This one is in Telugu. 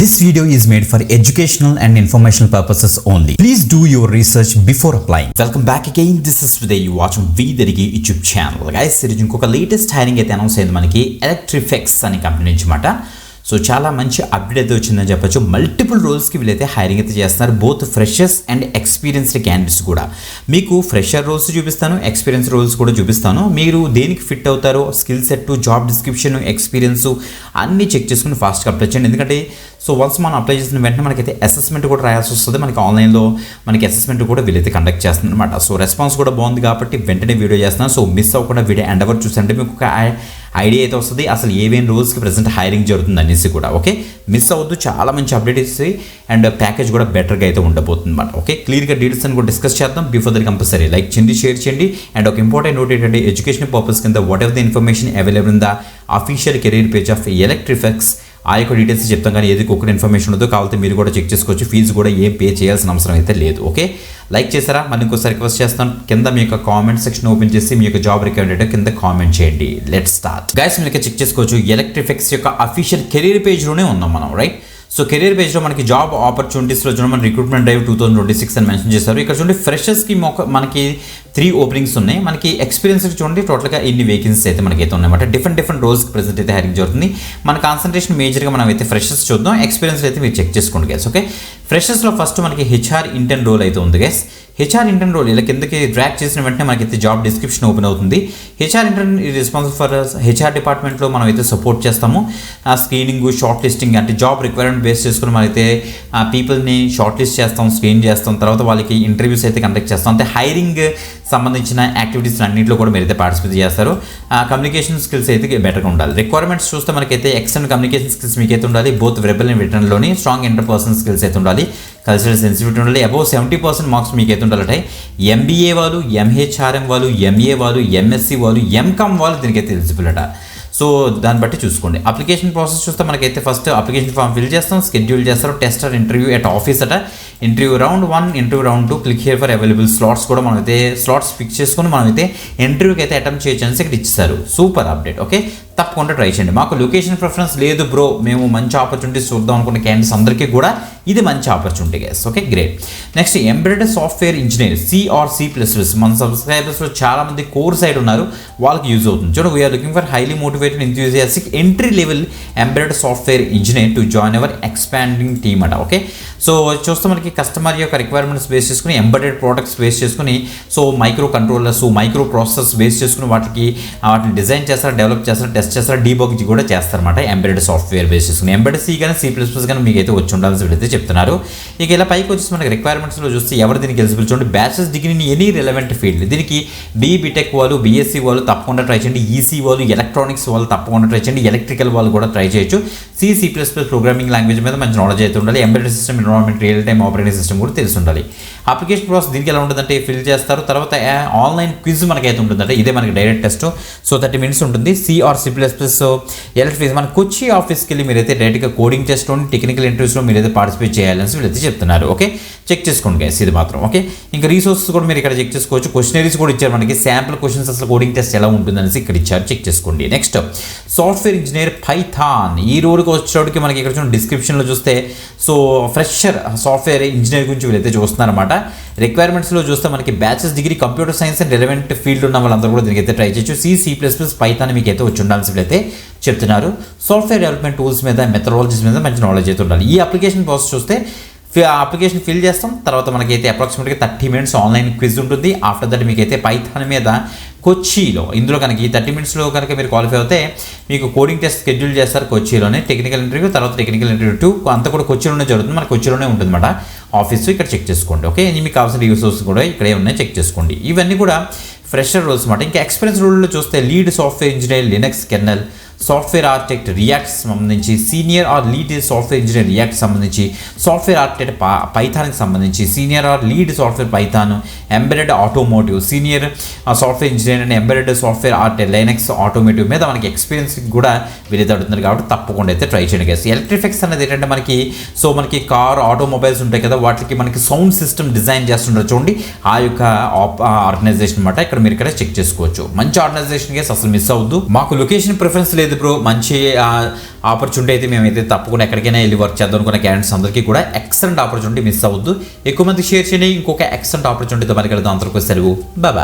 This video is made for educational and informational purposes only. Please do your research before applying. Welcome back again. This is Videy. You watching Videy YouTube channel. Guys, ఇంకొక లేటెస్ట్ హైరింగ్ అయితే అనౌన్స్ అయింది మనకి ఎలక్ట్రిఫెక్స్ అనే కంపెనీ నుంచి మాట. సో చాలా మంచి అప్డేట్ అయితే వచ్చిందని చెప్పొచ్చు. మల్టిపుల్ రోల్స్కి వీళ్ళైతే హైరింగ్ అయితే చేస్తున్నారు. Both freshers and experienced candidates కూడా. మీకు ఫ్రెషర్ రోల్స్ చూపిస్తాను, ఎక్స్పీరియన్స్ రోల్స్ కూడా చూపిస్తాను. మీరు దేనికి ఫిట్ అవుతారో skill set, job description, experience అన్నీ చెక్ చేసుకుని ఫాస్ట్గా అప్లై చేయండి. ఎందుకంటే సో వన్స్ మనం అప్లై చేసిన వెంటనే మనకైతే అసెస్మెంట్ కూడా రాయాల్సి వస్తుంది. మనకి ఆన్లైన్లో మనకి అసెస్మెంట్ కూడా వీళ్ళైతే కండక్ట్ చేస్తుంది అనమాట. సో రెస్పాన్స్ కూడా బాగుంది కాబట్టి వెంటనే వీడియో చేస్తున్నాను. సో మిస్ అవ్వకుండా వీడియో ఎండ్ అవర్ చూసంటే మీకు ఒక ఐడియా అయితే వస్తుంది అసలు ఏవేం రోల్స్కి ప్రెసెంట్ హైరింగ్ జరుగుతుంది అనేసి కూడా. ఓకే, మిస్ అవ్వద్దు, చాలా మంచి అప్డేట్ ఇస్తుంది అండ్ ప్యాకేజ్ కూడా బెటర్గా అయితే ఉండబోతుంది అనమాట. ఓకే, క్లియర్గా డీటెయిల్స్ అని కూడా డిస్కస్ చేద్దాం. బిఫోర్ దట్ కంపల్సరీ లైక్ చేయండి, షేర్ చేయండి. అండ్ ఒక ఇంపార్టెంట్ నోట్ ఏంటంటే ఎడ్యుకేషన్ పర్పస్ కింద whatever the information available in the official career page of ఎలక్ట్రిఫెక్స్ ఆ యొక్క డీటెయిల్స్ చెప్తాం, కానీ ఏది ఒక్కటి ఇన్ఫర్మేషన్ ఉందో కావాలంటే మీరు కూడా చెక్ చేసుకోవచ్చు. ఫీజు కూడా ఏం పే చేయాల్సిన అవసరం అయితే లేదు. ఓకే, లైక్ చేస్తారా? మళ్ళీ ఇంకోసారి రిక్వెస్ట్ చేస్తాను, కింద మీ యొక్క కామెంట్ సెక్షన్ ఓపెన్ చేసి మీ యొక్క జాబ్ రిక్వైర్మెంట్ కింద కామెంట్ చేయండి. Let start. గైస్, మీరు చెక్ చేసుకోవచ్చు ఎలక్ట్రిఫెక్స్ యొక్క అఫీషియల్ కెరీర్ పేజ్లోనే ఉన్నాం మనం, రైట్? సో కెరీర్ పేజ్లో మనకి జాబ్ ఆపర్చునిటీస్లో చూడండి, మన రిక్రూట్మెంట్ డ్రైవ్ 2026 అని మెన్షన్ చేశారు. ఇక్కడ చూడండి ఫ్రెషర్స్కి మనకి 3 ఓపెనింగ్స్ ఉన్నాయి. మనకి ఎక్స్పీరియన్స్కి చూడండి టోటల్గా ఎన్ని వేకెన్సీస్ అయితే మనకైతే ఉన్నాయన్నమాట. డిఫరెంట్ రోల్స్కి ప్రెసెంట్ అయితే హైరింగ్ జరుగుతుంది. మన కాన్సన్ట్రేషన్ మేజర్గా మనం అయితే ఫ్రెషర్స్ చూద్దాం. ఎక్స్పీరియన్స్ అయితే మీరు చెక్ చేసుకోండి గైస్. ఓకే, ఫ్రెషర్స్లో ఫస్ట్ మనకి హెచ్ఆర్ ఇంటర్న్ రోల్ అయితే ఉంది గైస్. హెచ్ఆర్ ఇంటర్న్ రోల్ ఇలా కిందకి డ్రాగ్ చేసిన వెంటనే మనకైతే జాబ్ డిస్క్రిప్షన్ ఓపెన్ అవుతుంది. HR intern responsible for HR డిపార్ట్మెంట్లో మనం అయితే సపోర్ట్ చేస్తాము. స్క్రీనింగ్, షార్ట్ లిస్టింగ్ అంటే జాబ్ రిక్వైర్మెంట్ బేస్ చేసుకుని మనమైతే పీపుల్ని షార్ట్ లిస్ట్ చేస్తాం, స్క్రీన్ చేస్తాం, తర్వాత వాళ్ళకి ఇంటర్వ్యూస్ అయితే కండక్ట్ చేస్తాం. అంటే హైరింగ్ సంబంధించిన యాక్టివిటీస్ అన్నింటిలో కూడా మీరైతే పార్టిసిపేట్ చేస్తారు. కమ్యూనికేషన్ స్కిల్స్ అయితే బెటర్గా ఉండాలి. రిక్వైర్మెంట్స్ చూస్తే మనకైతే ఎక్సలెంట్ కమ్యూనికేషన్ స్కిల్స్ మీకైతే ఉండాలి. బోత్ వెరబుల్ అండ్ రిటర్న్లోని స్ట్రాంగ్ ఇంటర్పర్సనల్ స్కిల్స్ అయితే ఉండాలి. కల్చరల్ సెన్సిటివిటీ ఉండాలి. అబౌవ్ 70% మార్క్స్ మీకైతే ఉండాలంటే ఎంబీఏ వాళ్ళు, ఎంహెచ్ఆర్ఎం వాళ్ళు, ఎంఏ వాళ్ళు, ఎంఎస్సి వాళ్ళు, ఎంకామ్ వాళ్ళు దీనికైతే ఎలిజిబుల్ అట. సో దాన్ని బట్టి చూసుకోండి. అప్లికేషన్ ప్రాసెస్ చూస్తే మనకైతే ఫస్ట్ అప్లికేషన్ ఫామ్ ఫిల్ చేస్తాం, షెడ్యూల్ చేస్తారు, test or interview at office అట. Interview round 1, interview round 2, click here for available slots కూడా మనమైతే స్లాట్స్ ఫిక్స్ చేసుకొని మనమైతే ఇంటర్వ్యూకి అయితే అటెంప్ట్ చేయొచ్చు అనేసి ఇక్కడ ఇచ్చారు. Super update. ఓకే, తప్పకుండా ట్రై చేయండి. మాకు లొకేషన్ ప్రిఫరెన్స్ లేదు బ్రో, మేము మంచి ఆపర్చునిటీస్ చూద్దాం అనుకున్న క్యాండిడేట్స్ అందరికీ కూడా ఇది మంచి opportunity guys. Okay, great. Next embedded software engineer C++. మన సబ్స్క్రైబర్స్లో చాలా మంది కోర్ సైడ్ ఉన్నారు, వాళ్ళకి యూజ్ అవుతుంది. చూడండి, we are looking for highly motivated enthusiastic entry level embedded software engineer to join our expanding team అట. ఓకే, సో చూస్తే మనకి కస్టమర్ యొక్క రిక్వైర్మెంట్స్ బేస్ చేసుకుని ఎంబెడెడ్ ప్రోడక్ట్స్ బేస్ చేసుకుని so micro controllers, micro processors base చేసుకుని వాటిని డిజైన్ చేస్తారు, డెవలప్ చేస్తారు, టెస్ట్ చేస్తారు, డీబగ్ కూడా చేస్తారన్నమాట. ఎంబెడెడ్ సాఫ్ట్వేర్ బేస్ చేసుకుని ఎంబెడెడ్ C కానీ C++ కానీ మీకు అయితే వచ్చి ఉండాల్సి అయితే చెప్తున్నారు. ఇక ఇలా పైకి వచ్చేసి మనకి రిక్వైర్మెంట్స్లో చూస్తే ఎవరు దీనికి ఎలిజిబుల్ చూడండి. బ్యాచిలర్స్ డిగ్రీని ఎనీ రిలవెంట్ ఫీల్డ్, దీనికి బీటెక్ వాళ్ళు, బీఎస్సీ వాళ్ళు తప్పకుండా ట్రై చేయండి. ఈసీ వాళ్ళు, ఎలక్ట్రానిక్స్ వాళ్ళు తప్పకుండా ట్రై చేయండి. ఎలక్ట్రికల్ వాళ్ళు కూడా ట్రై చేయొచ్చు. C++ ప్రోగ్రామింగ్ లాంగ్వేజ్ మీద మంచి నాలెడ్జ్ అయితే ఉండాలి. Embedded system, environment, real time operating system కూడా తెలిసి ఉండాలి. అప్లికేషన్ ప్రాసెస్ దీనికి ఎలా ఉంటుందంటే ఫిల్ చేస్తారు, తర్వాత ఆన్లైన్ క్విజ్ మనకైతే ఉంటుందంటే ఇదే మనకి డైరెక్ట్ టెస్ట్. సో 30 minutes ఉంటుంది. C or C++ ఎలక్ట్రిఫెక్స్ మన కొచ్చి ఆఫీస్కి వెళ్ళి మీరైతే డైరెక్ట్గా కోడింగ్ టెస్ట్లో, టెక్నికల్ ఇంటర్వ్యూస్లో మీరైతే పార్టిసిపేట్ చేయాలని వీళ్ళైతే చెప్తున్నారు. ఓకే, చెక్ చేసుకోండి గైస్ ఇది మాత్రం. ఓకే, ఇంకా రీసోర్సెస్ కూడా మీరు ఇక్కడ చెక్ చేసుకోవచ్చు. క్వశ్చనరీస్ కూడా ఇచ్చారు మనకి, శాంపుల్ క్వశ్చన్స్ అసలు కోడింగ్ టెస్ట్ ఎలా ఉంటుందనేసి ఇక్కడ ఇచ్చారు, చెక్ చేసుకోండి. Next software engineer Python. ఈ రోడ్కి వచ్చేటికి మనకి ఇక్కడ చూడండి డిస్క్రిప్షన్లో చూస్తే సో ఫ్రెషర్ సాఫ్ట్వేర్ ఇంజనీర్ గురించి వీళ్ళైతే చూస్తున్నారన్నమాట. రిక్వైర్మెంట్స్లో చూస్తే మనకి bachelors degree computer science and relevant field ఉన్న వాళ్ళందరూ కూడా దీనికైతే ట్రై చేయొచ్చు. C++, పైథాన్ మీకు అయితే వచ్చి ఉండాల్సి వీళ్ళైతే చెప్తున్నారు. సాఫ్ట్వేర్ డెవలప్మెంట్ టూల్స్ మీద, మెథడాలజీస్ మీద మంచి నాలెడ్జ్ అయితే ఉండాలి. ఈ అప్లికేషన్ ప్రాసెస్ చూస్తే అప్లికేషన్ ఫిల్ చేస్తాం, తర్వాత మనకైతే అప్రాక్సిమేట్గా 30 minutes ఆన్లైన్ క్విజ్ ఉంటుంది. ఆఫ్టర్ దట్ మీకైతే పైథాన్ మీద కొచ్చిలో, ఇందులో కనుక ఈ 30 minutesలో కనుక మీరు క్వాలిఫై అవుతే మీకు కోడింగ్ టెస్ట్ షెడ్యూల్ చేస్తారు కొచ్చిలోనే. టెక్నికల్ ఇంటర్వ్యూ, తర్వాత టెక్నికల్ ఇంటర్వ్యూ 2 అంతా కూడా కొచ్చిలోనే జరుగుతుంది. మన కొచ్చిలోనే ఉంటుంది అన్నమాట ఆఫీసు. ఇక్కడ చెక్ చేసుకోండి. ఓకే, మీకు కావాల్సిన రిసోర్స్ కూడా ఇక్కడే ఉన్నాయి, చెక్ చేసుకోండి. ఇవన్నీ కూడా ఫ్రెషర్ రోల్స్ అన్నమాట. ఇంకా ఎక్స్పీరియన్స్ రోల్లో చూస్తే lead software engineer Linux kernel, software architect React సంబంధించి, senior or lead software engineer React సంబంధించి, సాఫ్ట్వేర్ ఆర్కిటెక్ట్ పైథాన్కి సంబంధించి, senior or lead software Python, embedded automotive, senior software engineer and embedded software architect Linux automotive మీద మనకి ఎక్స్పీరియన్స్ కూడా వీరైతే అడుగుతున్నారు కాబట్టి తప్పకుండా అయితే ట్రై చేయండి గైస్. ఎలక్ట్రిఫెక్స్ అనేది ఏంటంటే మనకి కార్, ఆటోమొబైల్స్ ఉంటాయి కదా, వాటికి మనకి సౌండ్ సిస్టమ్ డిజైన్ చేస్తుంటారు చూడండి, ఆ యొక్క ఆర్గనైజేషన్ అనమాట. ఇక్కడ మీరు ఇక్కడ చెక్ చేసుకోవచ్చు. మంచి ఆర్గనైజేషన్ గైస్, అసలు మిస్ అవ్వద్దు. మాకు లొకేషన్ ప్రిఫరెన్స్ లేదు లేదు బ్రో, మంచి ఆపర్చునిటీ అయితే మేమైతే తప్పకుండా ఎక్కడికైనా వెళ్ళి వర్క్ చేద్దాం అనుకున్న క్యాండిడేట్స్ అందరికీ కూడా ఎక్సలెంట్ ఆపర్చునిటీ మిస్ అవ్వద్దు. ఎక్కువ మంది షేర్ చేయండి. ఇంకొక ఎక్సలెంట్ ఆపర్చునిటీతో మళ్ళీ కలుద్దాం. అందరికీ సెలవు. బాయ్.